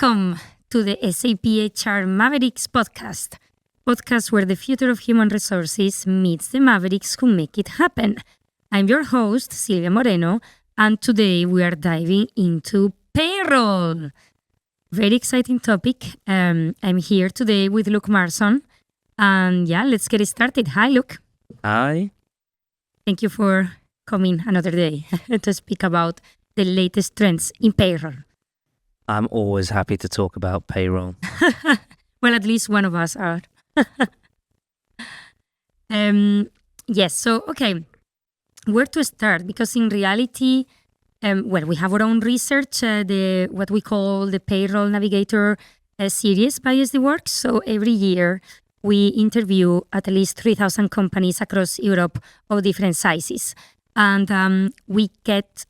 Welcome to the SAP HR Mavericks podcast where the future of human resources meets the Mavericks who make it happen. I'm your host, Silvia Moreno, and today we are diving into payroll. Very exciting topic. I'm here today with Luke Marson, and let's get started. Hi, Luke. Hi. Thank you for coming another day to speak about the latest trends in payroll. I'm always happy to talk about payroll. Well, at least one of us are. Okay. Where to start? Because in reality, we have our own research, what we call the Payroll Navigator series by SD-Works. So every year we interview at least 3,000 companies across Europe of different sizes. And we get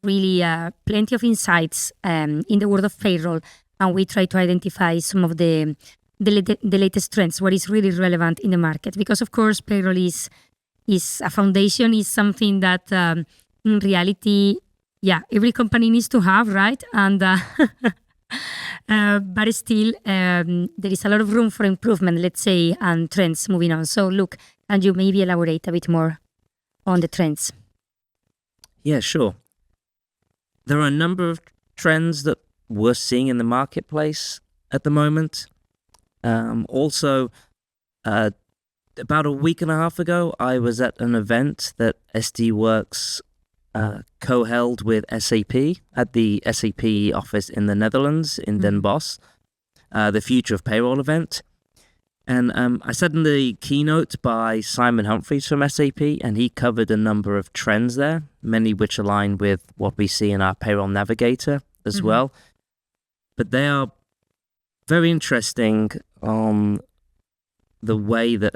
really plenty of insights in the world of payroll, and we try to identify some of the latest trends, what is really relevant in the market. Because of course, payroll is a foundation, is something that in reality, every company needs to have, right? And but still, there is a lot of room for improvement, let's say, and trends moving on. So, Luke, can you maybe elaborate a bit more on the trends? Yeah, sure. There are a number of trends that we're seeing in the marketplace at the moment. Also, about a week and a half ago, I was at an event that SD-Works co-held with SAP at the SAP office in the Netherlands, in Den Bosch, the Future of Payroll event. And I sat in the keynote by Simon Humphries from SAP, and he covered a number of trends there, many which align with what we see in our Payroll Navigator as well. But they are very interesting on the way that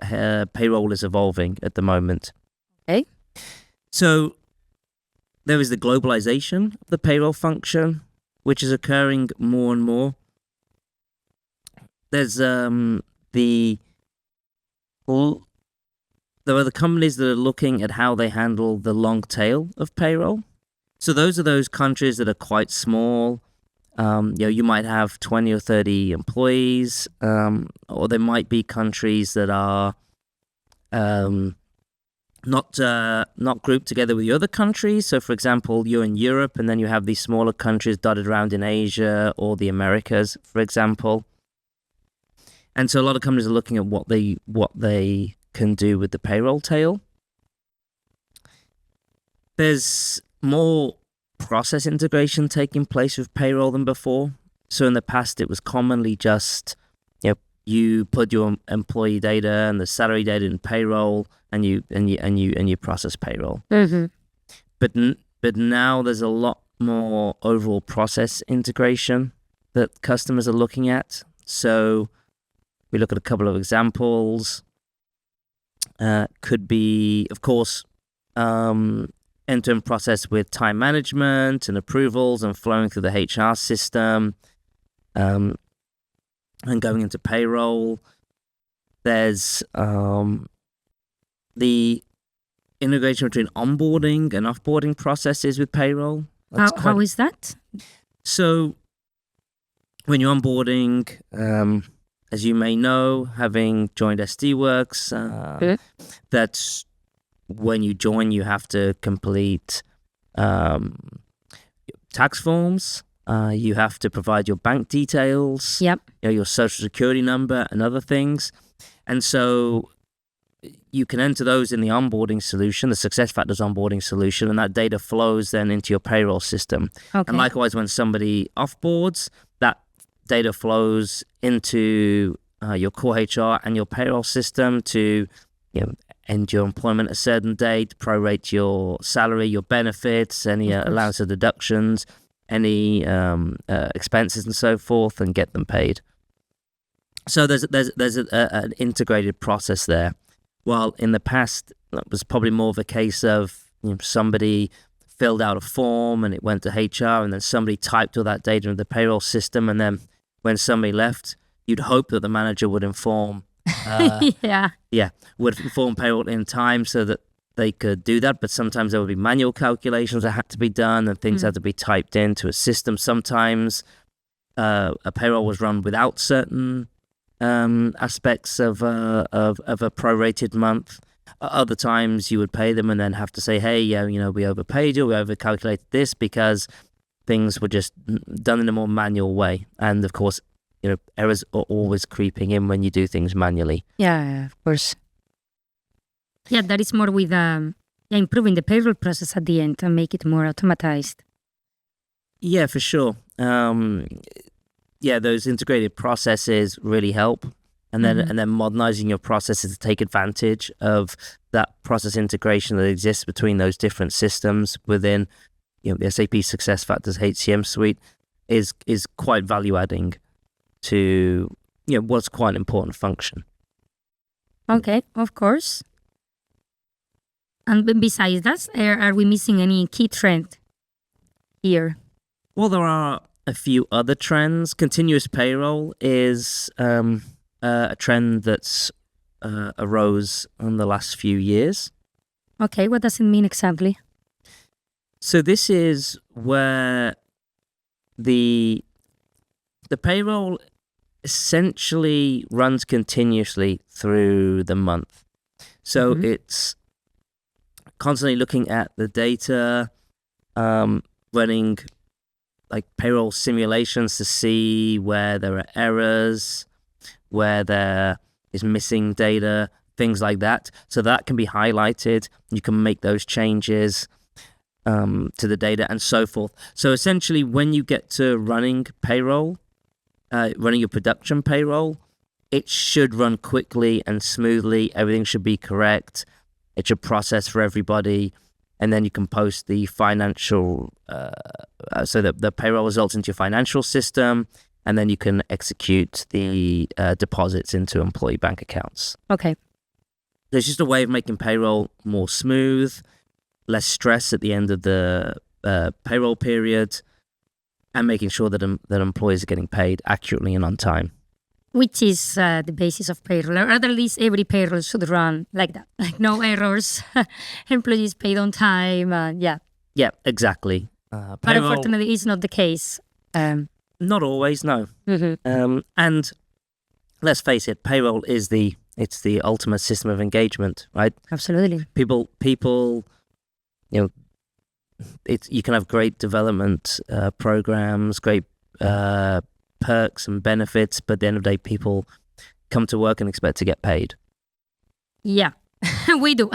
payroll is evolving at the moment. Okay. So there is the globalization of the payroll function, which is occurring more and more. There's there are the companies that are looking at how they handle the long tail of payroll. So those are those countries that are quite small. You might have 20 or 30 employees, or there might be countries that are not grouped together with the other countries. So, for example, you're in Europe, and then you have these smaller countries dotted around in Asia or the Americas, for example. And so a lot of companies are looking at what they can do with the payroll tail. There's more process integration taking place with payroll than before. So in the past, it was commonly just you put your employee data and the salary data in payroll, and you process payroll. Mm-hmm. But now there's a lot more overall process integration that customers are looking at. So we look at a couple of examples. Could be, of course, end-to-end process with time management and approvals and flowing through the HR system, and going into payroll. There's the integration between onboarding and offboarding processes with payroll. How is that? So when you're onboarding, as you may know, having joined SD-Works, that's when you join, you have to complete tax forms. You have to provide your bank details, your social security number, and other things. And so you can enter those in the onboarding solution, the SuccessFactors onboarding solution, and that data flows then into your payroll system. Okay. And likewise, when somebody offboards, that data flows into your core HR and your payroll system to end your employment at a certain date, prorate your salary, your benefits, any allowance of deductions, any expenses and so forth, and get them paid. So there's an integrated process there. While in the past, it was probably more of a case of somebody filled out a form and it went to HR, and then somebody typed all that data into the payroll system, and then when somebody left, you'd hope that the manager would inform would inform payroll in time so that they could do that. But sometimes there would be manual calculations that had to be done, and things had to be typed into a system. Sometimes a payroll was run without certain aspects of a prorated month. Other times you would pay them and then have to say, hey, we overpaid you, we overcalculated this because things were just done in a more manual way. And of course, errors are always creeping in when you do things manually. Yeah, of course. Yeah, that is more with improving the payroll process at the end and make it more automatized. Yeah, for sure. Those integrated processes really help. And then modernizing your processes to take advantage of that process integration that exists between those different systems within the SAP SuccessFactors HCM suite is quite value adding to what's quite an important function. Okay, of course. And besides that, are we missing any key trend here? Well, there are a few other trends. Continuous payroll is a trend that's arose in the last few years. Okay, what does it mean exactly? So this is where the payroll essentially runs continuously through the month. So it's constantly looking at the data, running like payroll simulations to see where there are errors, where there is missing data, things like that. So that can be highlighted. You can make those changes to the data and so forth. So essentially, when you get to running payroll, running your production payroll, it should run quickly and smoothly. Everything should be correct. It should process for everybody. And then you can post the financial, so that the payroll results into your financial system. And then you can execute the deposits into employee bank accounts. Okay. There's just a way of making payroll more smooth, less stress at the end of the payroll period, and making sure that employees are getting paid accurately and on time. Which is the basis of payroll, or at least every payroll should run like that. Like no errors, employees paid on time, yeah. Yeah, exactly. But unfortunately, it's not the case. Not always, no. And let's face it, payroll is the ultimate system of engagement, right? Absolutely. People, you can have great development programs, great perks and benefits, but at the end of the day, people come to work and expect to get paid. Yeah, we do.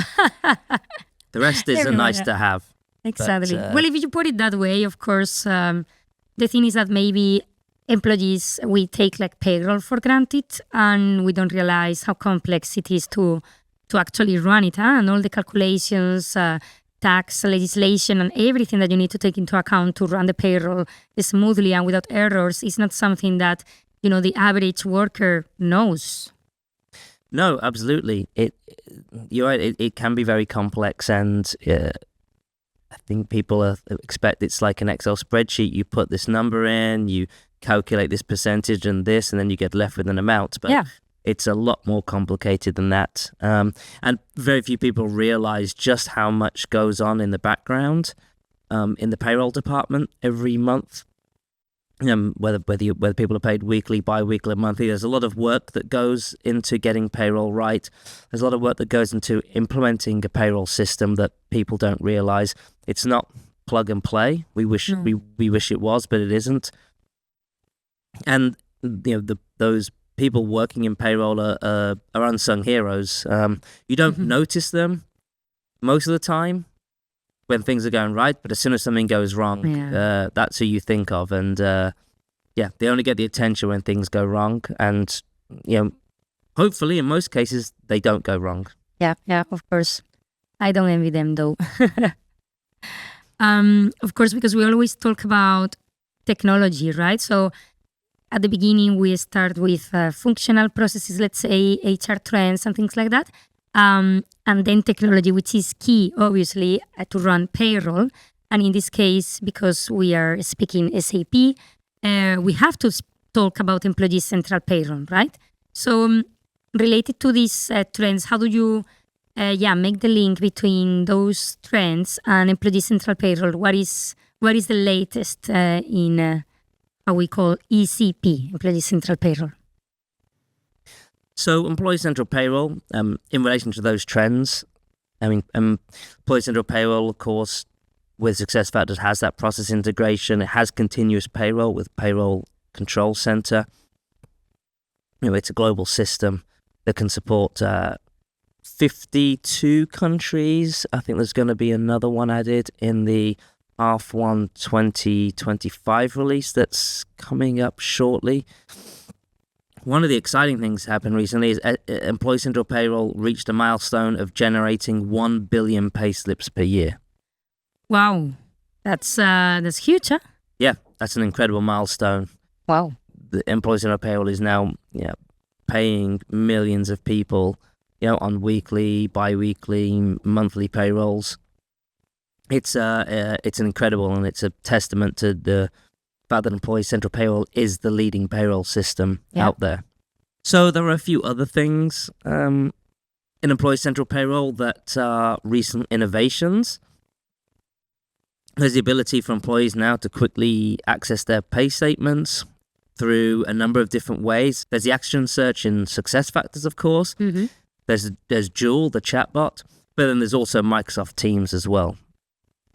The rest is nice to have. Exactly. Well, if you put it that way, of course, the thing is that maybe employees, we take like payroll for granted and we don't realize how complex it is to actually run it, and all the calculations, tax legislation and everything that you need to take into account to run the payroll smoothly and without errors is not something that, the average worker knows. No, absolutely. You're right. It can be very complex, and I think people expect it's like an Excel spreadsheet. You put this number in, you calculate this percentage and this, and then you get left with an amount. But yeah. It's a lot more complicated than that. And very few people realize just how much goes on in the background in the payroll department every month. Whether people are paid weekly, bi-weekly, monthly, there's a lot of work that goes into getting payroll right. There's a lot of work that goes into implementing a payroll system that people don't realize. It's not plug and play. We wish it was, but it isn't. And those people working in payroll are unsung heroes. You don't notice them most of the time when things are going right, but as soon as something goes wrong, that's who you think of. And they only get the attention when things go wrong. And hopefully in most cases they don't go wrong. Yeah, of course. I don't envy them though. Of course, because we always talk about technology, right? So at the beginning, we start with functional processes, let's say HR trends and things like that. And then technology, which is key, obviously, to run payroll. And in this case, because we are speaking SAP, we have to talk about employee central payroll, right? So related to these trends, how do you make the link between those trends and employee central payroll? What is the latest in what we call ECP, Employee Central Payroll? So Employee Central Payroll, in relation to those trends, I mean, Employee Central Payroll, of course, with SuccessFactors has that process integration. It has continuous payroll with Payroll Control Center. It's a global system that can support 52 countries. I think there's going to be another one added in the H1 2025 release that's coming up shortly. One of the exciting things happened recently is Employee Central Payroll reached a milestone of generating 1 billion payslips per year. Wow, that's huge, huh? Yeah, that's an incredible milestone. Wow. The Employee Central Payroll is now paying millions of people, on weekly, bi-weekly, monthly payrolls. It's incredible, and it's a testament to the fact that Employee Central Payroll is the leading payroll system out there. So there are a few other things in Employee Central Payroll that are recent innovations. There's the ability for employees now to quickly access their pay statements through a number of different ways. There's the action search in SuccessFactors, of course. Mm-hmm. There's Joule, the chatbot, but then there's also Microsoft Teams as well.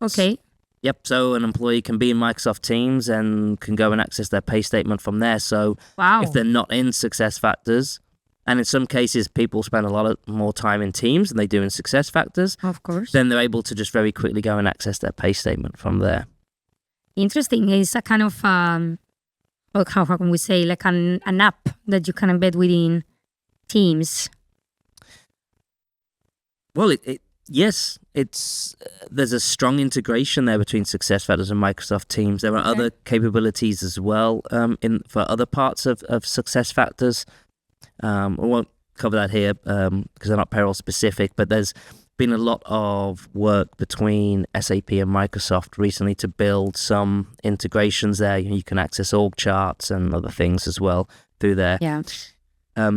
Okay. Yep, so an employee can be in Microsoft Teams and can go and access their pay statement from there. So if they're not in SuccessFactors, and in some cases people spend a lot more time in Teams than they do in SuccessFactors, of course, then they're able to just very quickly go and access their pay statement from there. Interesting. It's a kind of, how can we say, like an app that you can embed within Teams. Well, yes, there's a strong integration there between SuccessFactors and Microsoft Teams. There are other capabilities as well for other parts of SuccessFactors. I won't cover that here because they're not payroll specific, but there's been a lot of work between SAP and Microsoft recently to build some integrations there. You can access org charts and other things as well through there. Yeah.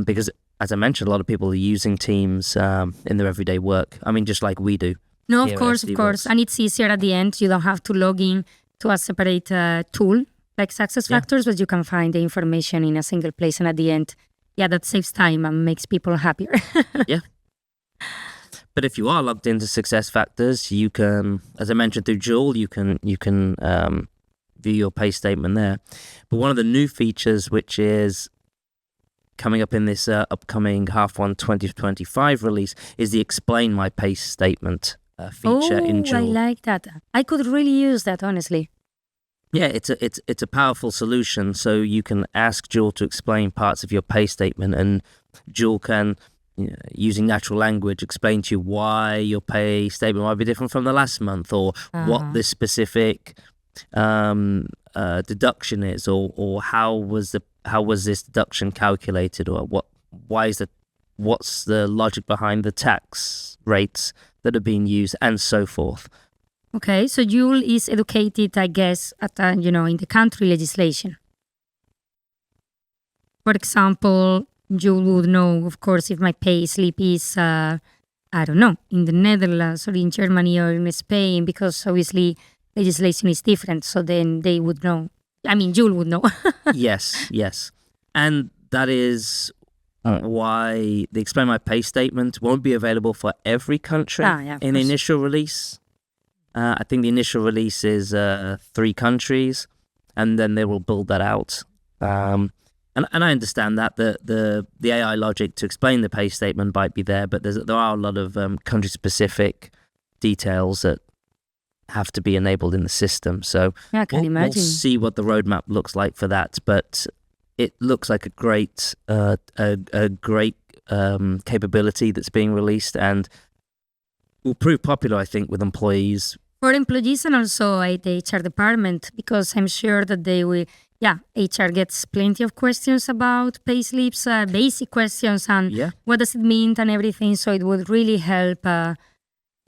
Because as I mentioned, a lot of people are using Teams in their everyday work. I mean, just like we do. No, of course. And it's easier at the end. You don't have to log in to a separate tool like SuccessFactors, but you can find the information in a single place. And at the end, that saves time and makes people happier. Yeah. But if you are logged into SuccessFactors, you can, as I mentioned through Joule, you can view your pay statement there. But one of the new features, which is coming up in this upcoming H1 2025 release, is the Explain My Pay Statement feature in Joule. I like that. I could really use that, honestly. Yeah, it's a powerful solution. So you can ask Joule to explain parts of your pay statement, and Joule can, using natural language, explain to you why your pay statement might be different from the last month, or what this specific deduction is, or how was this deduction calculated, or what's the logic behind the tax rates that are being used, and so forth. Okay, so Joule is educated, I guess, at in the country legislation. For example, Joule would know, of course, if my pay slip is, I don't know, in the Netherlands or in Germany or in Spain, because obviously legislation is different. So then they would know. I mean, Joule would know. Yes. And that is why the Explain My Pay Statement won't be available for every country in the initial release. I think the initial release is 3 countries, and then they will build that out. And I understand that the AI logic to explain the pay statement might be there, but there are a lot of country-specific details that have to be enabled in the system. So I can imagine. We'll see what the roadmap looks like for that, but it looks like a great capability that's being released, and will prove popular, I think, with employees. For employees and also at the HR department, because I'm sure that they will, HR gets plenty of questions about pay slips, basic questions, and what does it mean and everything. So it would really help,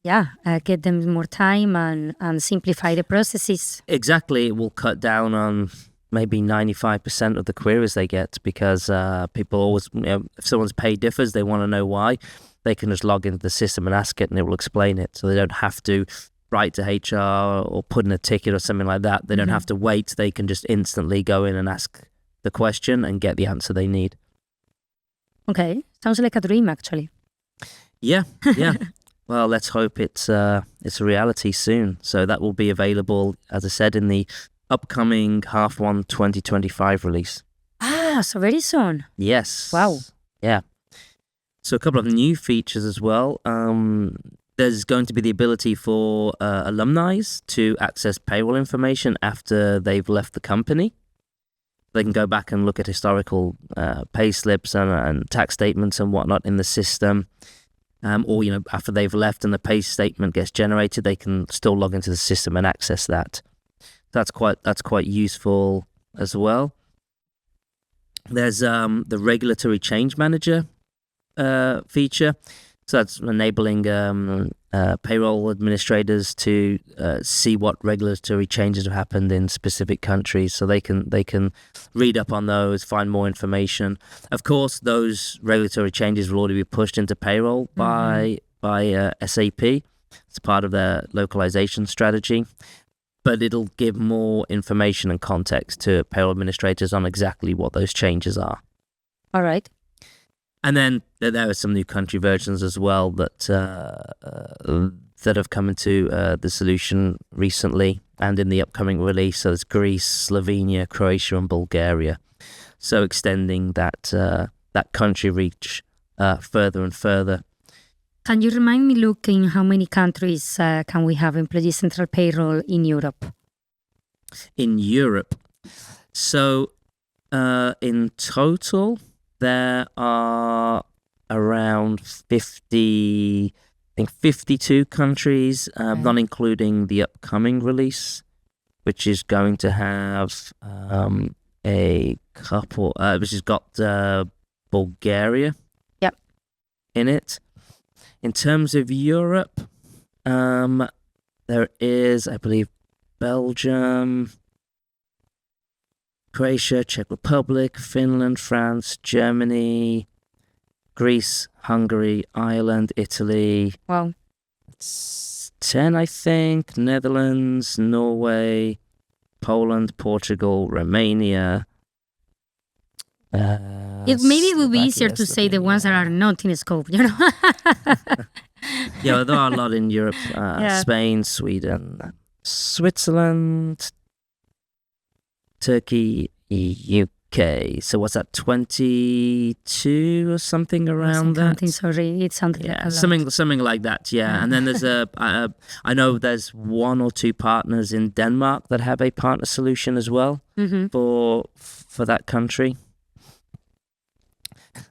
get them more time and simplify the processes. Exactly. It will cut down on maybe 95% of the queries they get, because people always, if someone's pay differs, they want to know why. They can just log into the system and ask it, and it will explain it. So they don't have to write to HR or put in a ticket or something like that. They don't have to wait. They can just instantly go in and ask the question and get the answer they need. Okay, sounds like a dream, actually. Yeah. Well, let's hope it's a reality soon. So that will be available, as I said, in the upcoming H1 2025 release. So very soon. Yes. Wow. Yeah. So a couple of new features as well. There's going to be the ability for alumni to access payroll information after they've left the company. They can go back and look at historical pay slips and tax statements and whatnot in the system. Or, after they've left and the pay statement gets generated, they can still log into the system and access that. That's quite useful as well. There's the regulatory change manager feature. So that's enabling payroll administrators to see what regulatory changes have happened in specific countries, so they can read up on those, find more information. Of course, those regulatory changes will already be pushed into payroll by SAP. It's part of their localization strategy, but it'll give more information and context to payroll administrators on exactly what those changes are. All right. And then there are some new country versions as well that have come into the solution recently and in the upcoming release. So there's Greece, Slovenia, Croatia, and Bulgaria. So extending that country reach further and further. Can you remind me, Luke, in how many countries can we have employee central payroll in Europe? In Europe, so in total, there are around 52 countries, not including the upcoming release, which is going to have a couple, which has got Bulgaria in it. In terms of Europe, there is, I believe, Belgium, Croatia, Czech Republic, Finland, France, Germany, Greece, Hungary, Ireland, Italy. Wow. It's 10, I think. Netherlands, Norway, Poland, Portugal, Romania. Maybe it would be easier to say the ones that are not in scope, Yeah, there are a lot in Europe. Spain, Sweden, Switzerland, Turkey, UK. So what's that, 22 or something around that? Sorry, it sounded like a lot. Something like that, yeah. And then there's I know there's one or two partners in Denmark that have a partner solution as well for that country.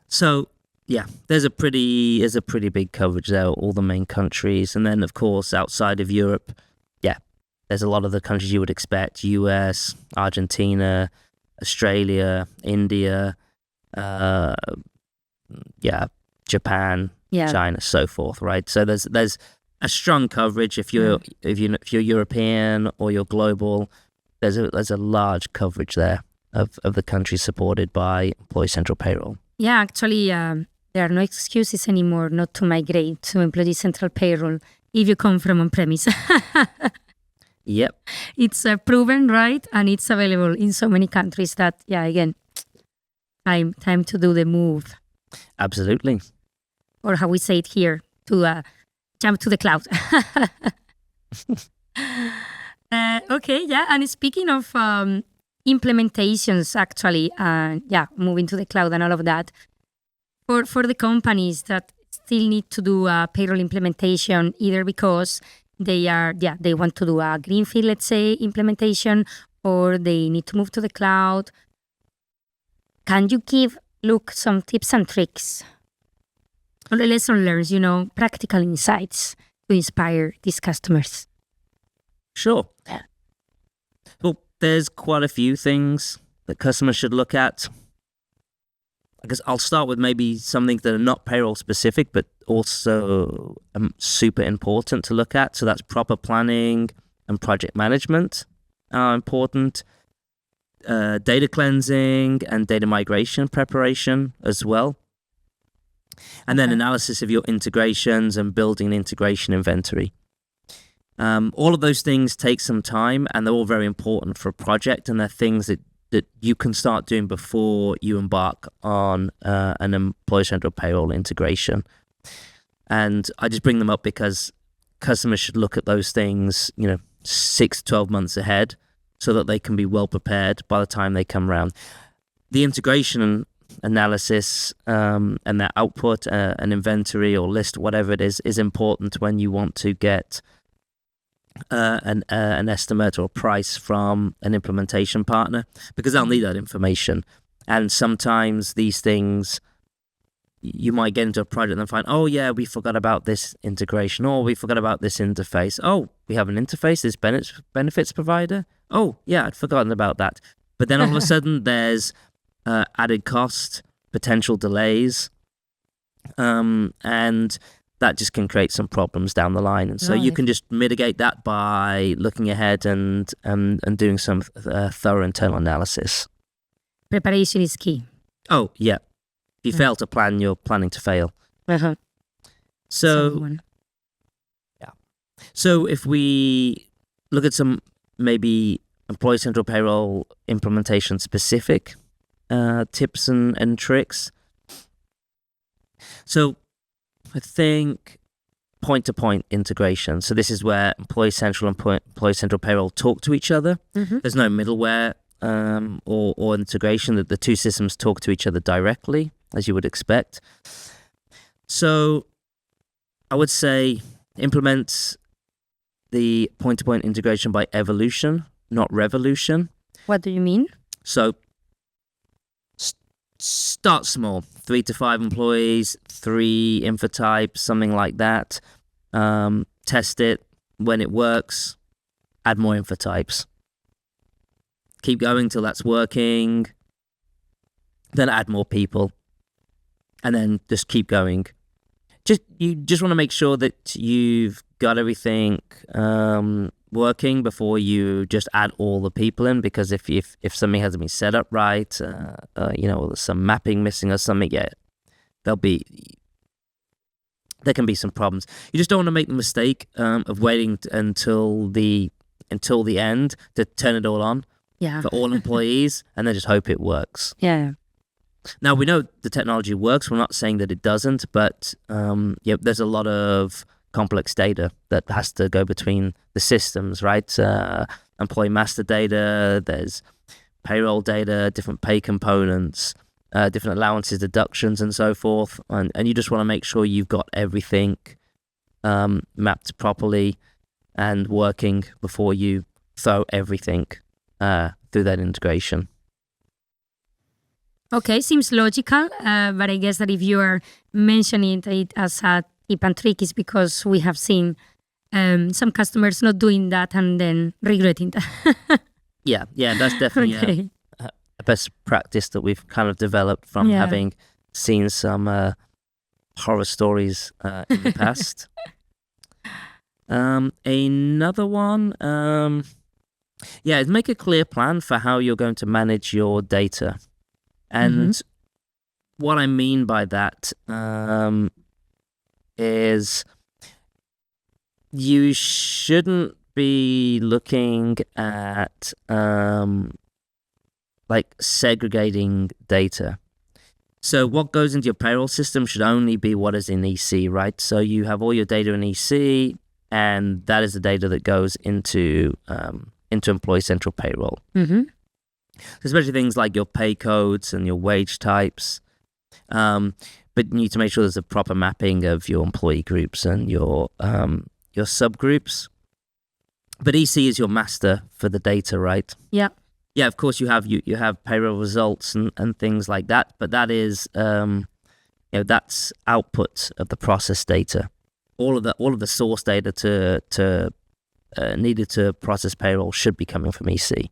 So yeah, there's a pretty big coverage there, all the main countries. And then of course outside of Europe, there's a lot of the countries you would expect: US, Argentina, Australia, India, Japan, China, so forth. Right. So there's a strong coverage if you're European or you're global. There's a large coverage there of the countries supported by Employee Central Payroll. Yeah, actually, there are no excuses anymore not to migrate to Employee Central Payroll if you come from on-premise. Yep. It's proven, right? And it's available in so many countries that, again, time to do the move. Absolutely. Or how we say it here, to jump to the cloud. Okay, yeah. And speaking of implementations, actually, moving to the cloud and all of that, for the companies that still need to do a payroll implementation, either because they want to do a greenfield, let's say, implementation, or they need to move to the cloud. Can you give Luke some tips and tricks or the lesson learned, practical insights to inspire these customers? Sure. Well, there's quite a few things that customers should look at. I guess I'll start with maybe something that are not payroll specific, but also super important to look at. So that's proper planning and project management are important. Data cleansing and data migration preparation as well. And then analysis of your integrations and building an integration inventory. All of those things take some time, and they're all very important for a project, and they're things that you can start doing before you embark on an Employee Central Payroll integration. And I just bring them up because customers should look at those things, 6 to 12 months ahead, so that they can be well prepared by the time they come around. The integration analysis and that output, an inventory or list, whatever it is important when you want to get an estimate or price from an implementation partner, because they'll need that information. And sometimes these things, you might get into a project and find, oh yeah, we forgot about this integration, or we forgot about this interface. Oh, we have an interface, this benefits provider. Oh yeah, I'd forgotten about that. But then all of a sudden there's added cost, potential delays, and that just can create some problems down the line. And so you can just mitigate that by looking ahead and doing some thorough internal analysis. Preparation is key. Oh, yeah. If you fail to plan, you're planning to fail. Uh-huh. So if we look at some maybe Employee Central Payroll implementation specific tips and tricks. So I think point-to-point integration. So this is where Employee Central and Employee Central Payroll talk to each other. Mm-hmm. There's no middleware or integration, that the two systems talk to each other directly, as you would expect. So I would say implement the point-to-point integration by evolution, not revolution. What do you mean? So start small, 3 to 5 employees, 3 info types, something like that. Test it. When it works, add more info types. Keep going till that's working. Then add more people. And then just keep going. You just want to make sure that you've got everything working before you just add all the people in, because if something hasn't been set up right, there's some mapping missing or something, there can be some problems. You just don't want to make the mistake of waiting until the end to turn it all on for all employees and then just hope it works. Yeah. Now, we know the technology works. We're not saying that it doesn't, but there's a lot of complex data that has to go between the systems, right? Employee master data, there's payroll data, different pay components, different allowances, deductions, and so forth. And you just want to make sure you've got everything mapped properly and working before you throw everything through that integration. Okay, seems logical, but I guess that if you are mentioning it as a tip and trick, is because we have seen some customers not doing that and then regretting that. yeah, that's definitely a best practice that we've kind of developed from having seen some horror stories in the past. Another one, is make a clear plan for how you're going to manage your data. And what I mean by that is you shouldn't be looking at segregating data. So what goes into your payroll system should only be what is in EC, right? So you have all your data in EC, and that is the data that goes into Employee Central Payroll. Mm-hmm. Especially things like your pay codes and your wage types. But you need to make sure there's a proper mapping of your employee groups and your subgroups. But EC is your master for the data, right? Yeah. Yeah, of course you have payroll results and things like that, but that is that's output of the process data. All of the source data to needed to process payroll should be coming from EC.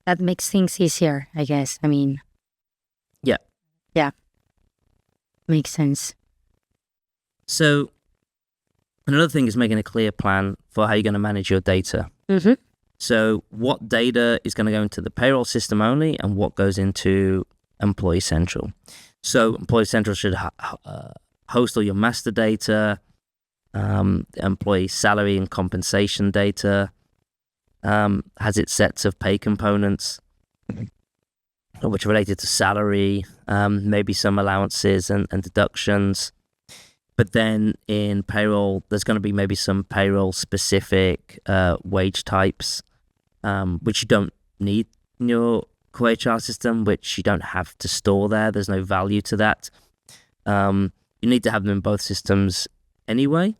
That makes things easier, I guess. I mean... Yeah. Yeah. Makes sense. So, another thing is making a clear plan for how you're going to manage your data. Mm-hmm. So, what data is going to go into the payroll system only, and what goes into Employee Central. So, Employee Central should host all your master data, employee salary and compensation data, has its sets of pay components, which are related to salary, maybe some allowances and deductions. But then in payroll, there's going to be maybe some payroll-specific wage types, which you don't need in your core HR system, which you don't have to store there. There's no value to that. You need to have them in both systems anyway.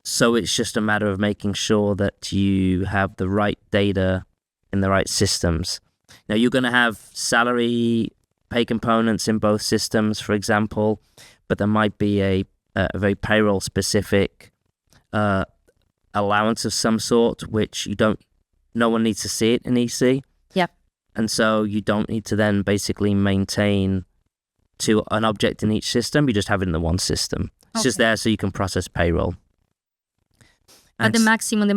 So it's just a matter of making sure that you have the right data in the right systems. Now, you're going to have salary pay components in both systems, for example, but there might be a very payroll-specific allowance of some sort, which no one needs to see it in EC. Yep. And so you don't need to then basically maintain to an object in each system. You just have it in the one system. It's just there so you can process payroll. But the maximum, the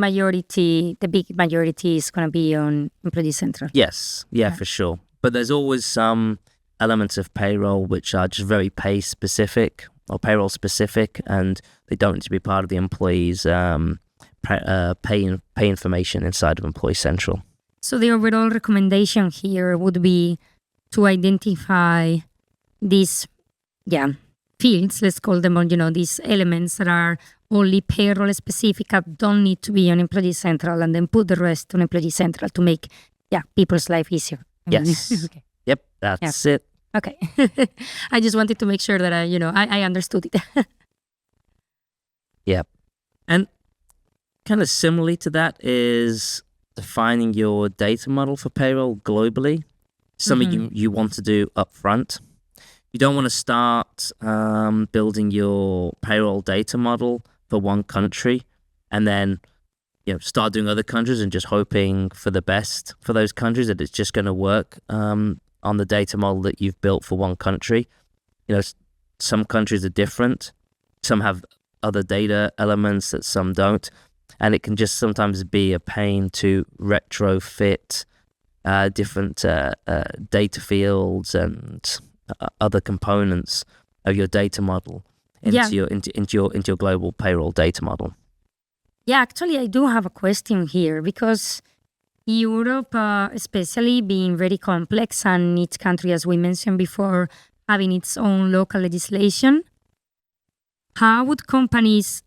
big majority is going to be on Employee Central. Yes. Yeah, for sure. But there's always some elements of payroll which are just very pay-specific or payroll-specific, and they don't need to be part of the employee's pay information inside of Employee Central. So the overall recommendation here would be to identify these, fields, let's call them, these elements that are only payroll specific that don't need to be on Employee Central, and then put the rest on Employee Central to make, people's life easier. Yes. Okay. Yep, that's it. Okay. I just wanted to make sure that I understood it. Yep. And kind of similarly to that is defining your data model for payroll globally. Something you want to do up front. You don't want to start building your payroll data model for one country and then start doing other countries and just hoping for the best for those countries, that it's just going to work on the data model that you've built for one country. Some countries are different. Some have other data elements that some don't. And it can just sometimes be a pain to retrofit different data fields and other components of your data model into your global payroll data model. Yeah, actually, I do have a question here, because Europe, especially being very complex, and each country, as we mentioned before, having its own local legislation, how would companies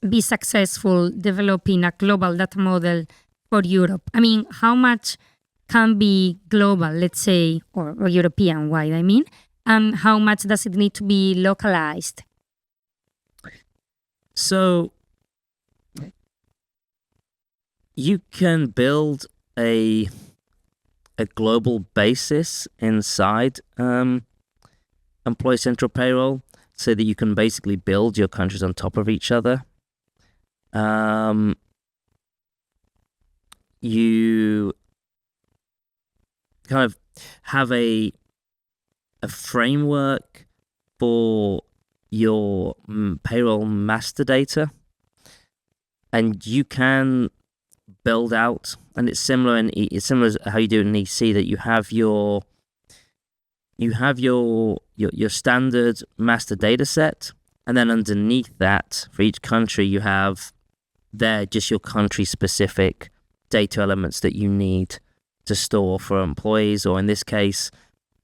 be successful developing a global data model for Europe? I mean, how much can be global, let's say, or European-wide, and how much does it need to be localized? So you can build a global basis inside Employee Central Payroll so that you can basically build your countries on top of each other. You kind of have a framework for your payroll master data, and you can build out, and it's similar to how you do it in EC, that you have your standard master data set, and then underneath that, for each country, you have just your country specific data elements that you need to store for employees, or in this case,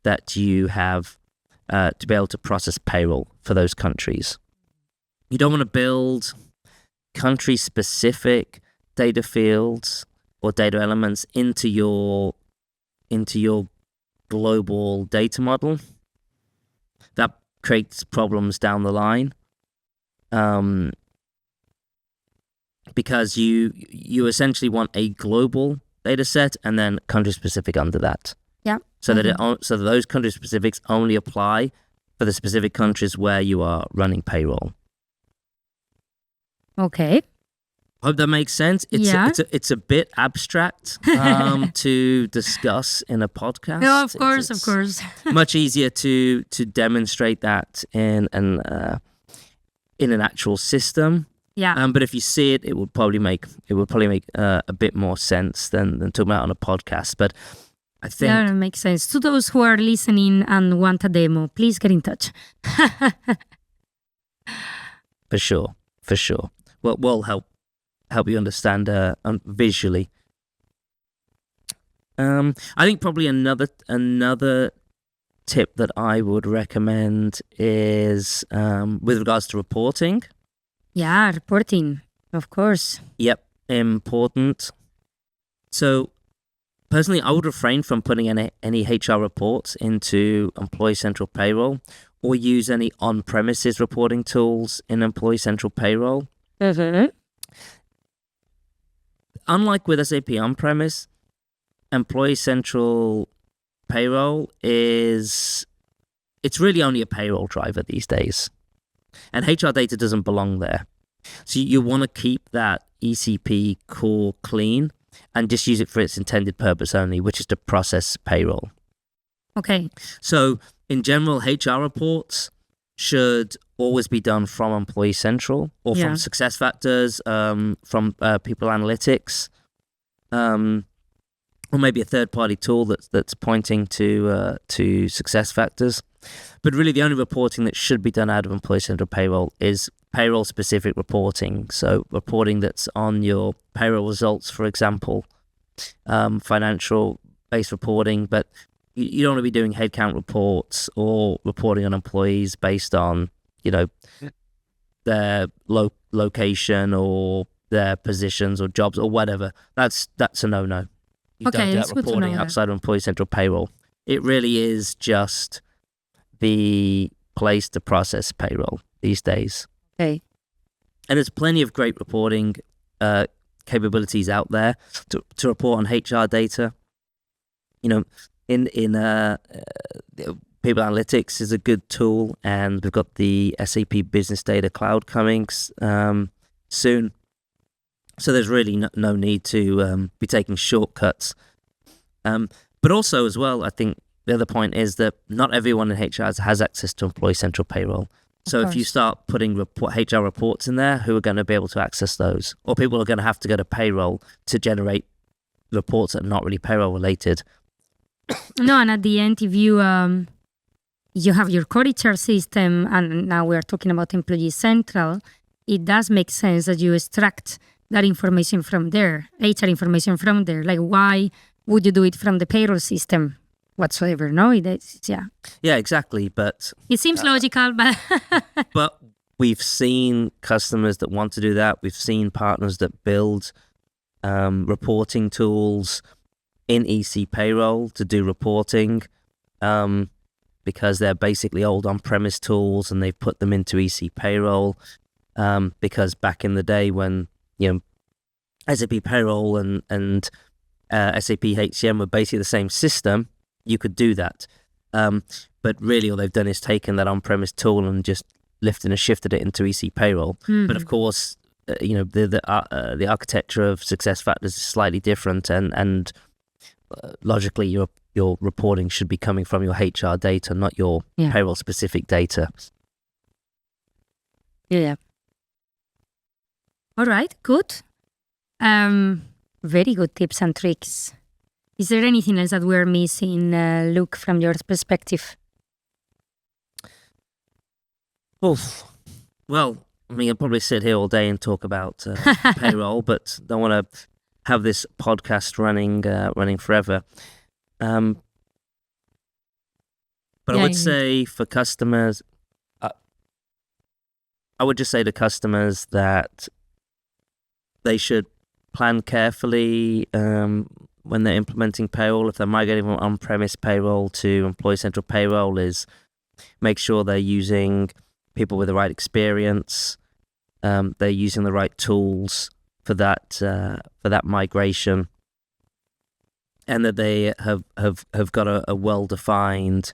that you have to be able to process payroll for those countries. You don't want to build country specific data fields or data elements into your global data model. That creates problems down the line, because you essentially want a global data set and then country specific under that. Yeah. So that those country specifics only apply for the specific countries where you are running payroll. Okay. Hope that makes sense. It's a bit abstract to discuss in a podcast. No, of course. Much easier to demonstrate that in an actual system. Yeah. But if you see it, it would probably make a bit more sense than talking about on a podcast. But I think that makes sense. To those who are listening and want a demo, please get in touch. For sure. Well, we'll help you understand visually. I think probably another tip that I would recommend is with regards to reporting. Yeah, reporting, of course. Yep, important. So personally, I would refrain from putting any HR reports into Employee Central Payroll or use any on-premises reporting tools in Employee Central Payroll. Mm-hmm. Unlike with SAP on-premise, Employee Central Payroll it's really only a payroll driver these days. And HR data doesn't belong there. So you want to keep that ECP core clean and just use it for its intended purpose only, which is to process payroll. Okay. So in general, HR reports should always be done from Employee Central or from SuccessFactors, from People Analytics, or maybe a third-party tool that's pointing to SuccessFactors. But really, the only reporting that should be done out of Employee Central Payroll is payroll-specific reporting. So reporting that's on your payroll results, for example, financial-based reporting. But you don't want to be doing headcount reports or reporting on employees based on, their location or their positions or jobs or whatever. That's a no-no. You don't do that reporting outside of Employee Central Payroll. It really is just the place to process payroll these days. Okay. And there's plenty of great reporting capabilities out there to report on HR data. In People Analytics is a good tool, and we've got the SAP Business Data Cloud coming soon. So there's really no need to be taking shortcuts. But also as well, I think the other point is that not everyone in HR has access to Employee Central Payroll. So if you start putting HR reports in there, who are going to be able to access those? Or people are going to have to go to payroll to generate reports that are not really payroll related. No, and at the end, if you have your core HR system, and now we're talking about Employee Central, it does make sense that you extract that information from there, HR information from there. Like, why would you do it from the payroll system whatsoever? No, Yeah, exactly. But it seems logical, but but we've seen customers that want to do that. We've seen partners that build reporting tools in EC Payroll to do reporting because they're basically old on-premise tools, and they've put them into EC Payroll because back in the day when SAP Payroll and SAP HCM were basically the same system, you could do that. But really all they've done is taken that on-premise tool and just lifted and shifted it into EC Payroll. Mm-hmm. But of course, the architecture of SuccessFactors is slightly different, and logically your reporting should be coming from your HR data, not your payroll-specific data. Yeah. All right, good. Very good tips and tricks. Is there anything else that we're missing, Luke, from your perspective? Well, I mean, I'll probably sit here all day and talk about payroll, but don't want to have this podcast running forever. But I would say for customers, I would just say to customers that they should plan carefully when they're implementing payroll. If they're migrating from on-premise payroll to Employee Central Payroll, is make sure they're using people with the right experience, they're using the right tools for that migration, and that they have got a well-defined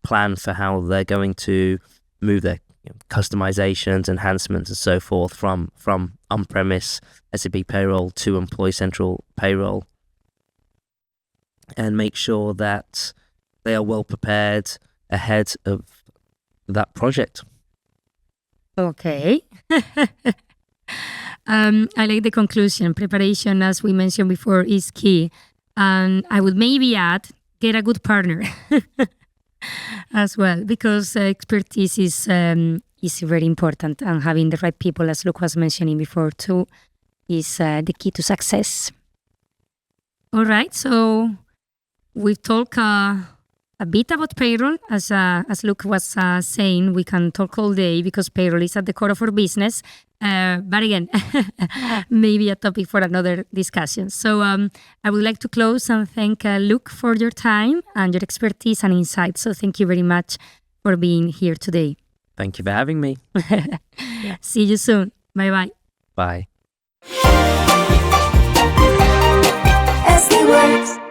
plan for how they're going to move their customizations, enhancements, and so forth from on-premise SAP Payroll to Employee Central Payroll, and make sure that they are well prepared ahead of that project. Okay. I like the conclusion. Preparation, as we mentioned before, is key. And I would maybe add, get a good partner as well, because expertise is is very important, and having the right people, as Luke was mentioning before too, is the key to success. All right, so we've talked a bit about payroll. As Luke was saying, we can talk all day because payroll is at the core of our business. But again, maybe a topic for another discussion. So I would like to close and thank Luke for your time and your expertise and insight. So thank you very much for being here today. Thank you for having me. See you soon. Bye-bye. Bye. SD Works.